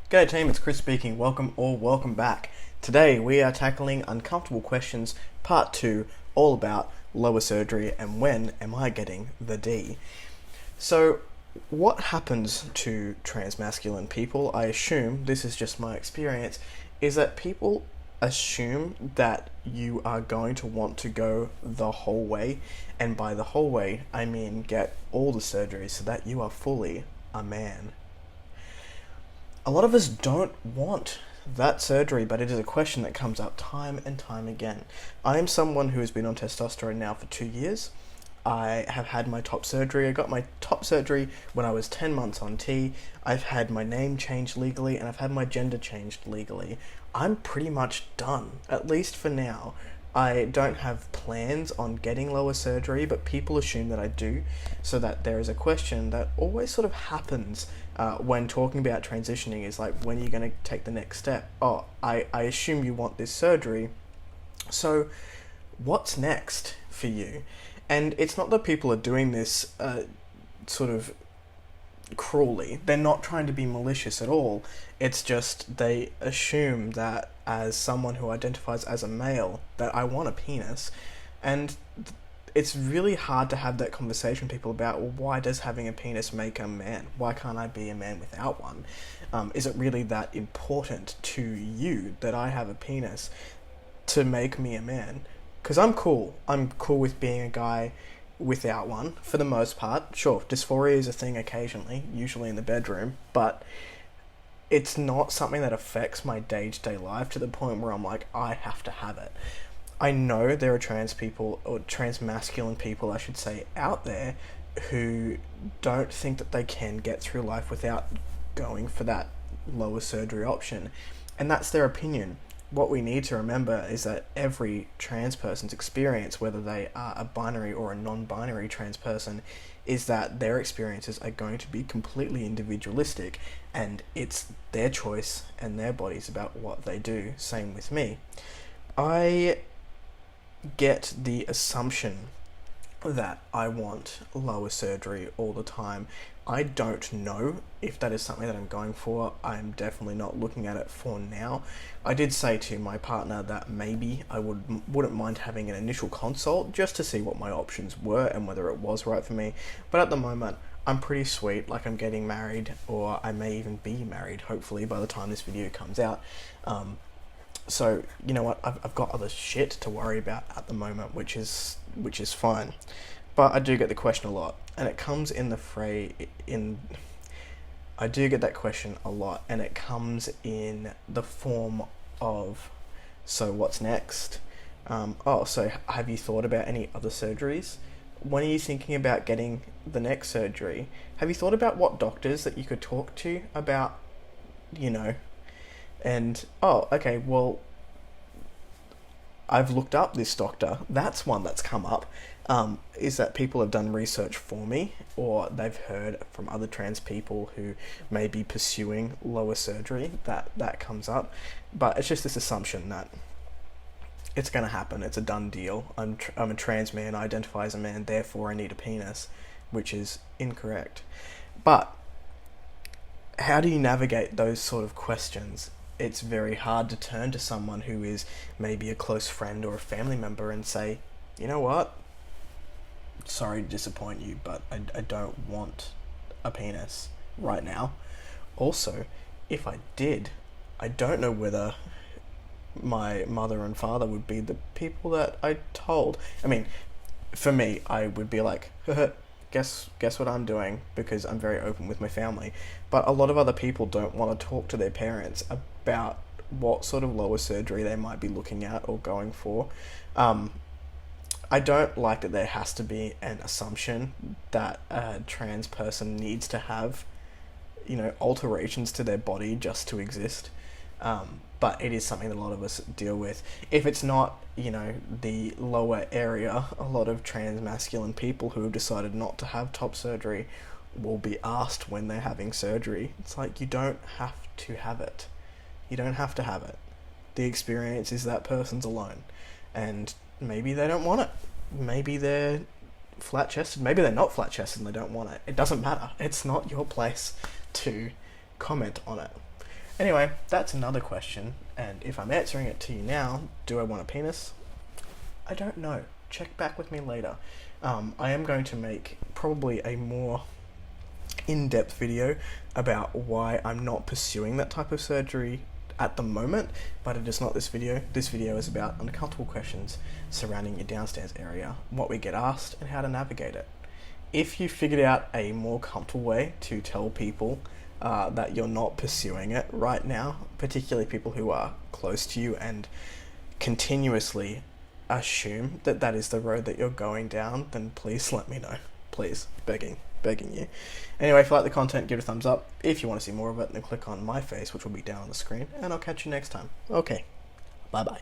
G'day team, it's Chris speaking. Welcome or welcome back. Today we are tackling uncomfortable questions, part 2, all about lower surgery and when am I getting the D. So, what happens to transmasculine people, I assume, this is just my experience, is that people assume that you are going to want to go the whole way, and by the whole way, I mean get all the surgeries so that you are fully a man. A lot of us don't want that surgery, but it is a question that comes up time and time again. I am someone who has been on testosterone now for 2 years. I have had my top surgery. I got my top surgery when I was 10 months on T. I've had my name changed legally, and I've had my gender changed legally. I'm pretty much done, at least for now. I don't have plans on getting lower surgery, but people assume that I do, so that there is a question that always sort of happens when talking about transitioning is like, when are you going to take the next step? Oh, I assume you want this surgery, so what's next for you? And it's not that people are doing this sort of cruelly. They're not trying to be malicious at all. It's just they assume that as someone who identifies as a male, that I want a penis. And it's really hard to have that conversation with people about, well, why does having a penis make a man? Why can't I be a man without one? Is it really that important to you that I have a penis to make me a man? Because I'm cool. I'm cool with being a guy without one, for the most part. Sure, dysphoria is a thing occasionally, usually in the bedroom, but it's not something that affects my day-to-day life to the point where I'm like, I have to have it. I know there are trans people, or trans-masculine people, I should say, out there who don't think that they can get through life without going for that lower surgery option, and that's their opinion. What we need to remember is that every trans person's experience, whether they are a binary or a non-binary trans person, is that their experiences are going to be completely individualistic, and it's their choice and their bodies about what they do. Same with me. I get the assumption that I want lower surgery all the time. I don't know if that is something that I'm going for. I'm definitely not looking at it for now. I did say to my partner that maybe I wouldn't mind having an initial consult just to see what my options were and whether it was right for me. But at the moment, I'm pretty sweet. Like, I'm getting married, or I may even be married, hopefully, by the time this video comes out. So, you know what, I've got other shit to worry about at the moment, which is fine. But I do get the question a lot, and it comes in the I do get that question a lot, and it comes in the form of, so what's next? So have you thought about any other surgeries? When are you thinking about getting the next surgery? Have you thought about what doctors that you could talk to about, and, okay, well, I've looked up this doctor. That's one that's come up. Is that people have done research for me, or they've heard from other trans people who may be pursuing lower surgery. That comes up. But it's just this assumption that it's going to happen. It's a done deal. I'm a trans man. I identify as a man. Therefore, I need a penis, which is incorrect. But how do you navigate those sort of questions? It's very hard to turn to someone who is maybe a close friend or a family member and say, you know what? Sorry to disappoint you, but I don't want a penis right now. Also, if I did, I don't know whether my mother and father would be the people that I told. I mean, for me, I would be like, guess what I'm doing, because I'm very open with my family. But a lot of other people don't want to talk to their parents about what sort of lower surgery they might be looking at or going for. I don't like that there has to be an assumption that a trans person needs to have, alterations to their body just to exist. But it is something that a lot of us deal with. If it's not, the lower area, a lot of trans masculine people who have decided not to have top surgery will be asked when they're having surgery. It's like, you don't have to have it. You don't have to have it. The experience is that person's alone. And maybe they don't want it. Maybe they're flat-chested. Maybe they're not flat-chested and they don't want it. It doesn't matter. It's not your place to comment on it. Anyway, that's another question, and if I'm answering it to you now, do I want a penis? I don't know. Check back with me later. I am going to make probably a more in-depth video about why I'm not pursuing that type of surgery at the moment, but it is not this video. This video is about uncomfortable questions surrounding your downstairs area, what we get asked, and how to navigate it. If you figured out a more comfortable way to tell people that you're not pursuing it right now, particularly people who are close to you and continuously assume that that is the road that you're going down, then please let me know. Please, begging you. Anyway, if you like the content, give it a thumbs up. If you want to see more of it, then click on my face, which will be down on the screen, and I'll catch you next time. Okay, bye bye.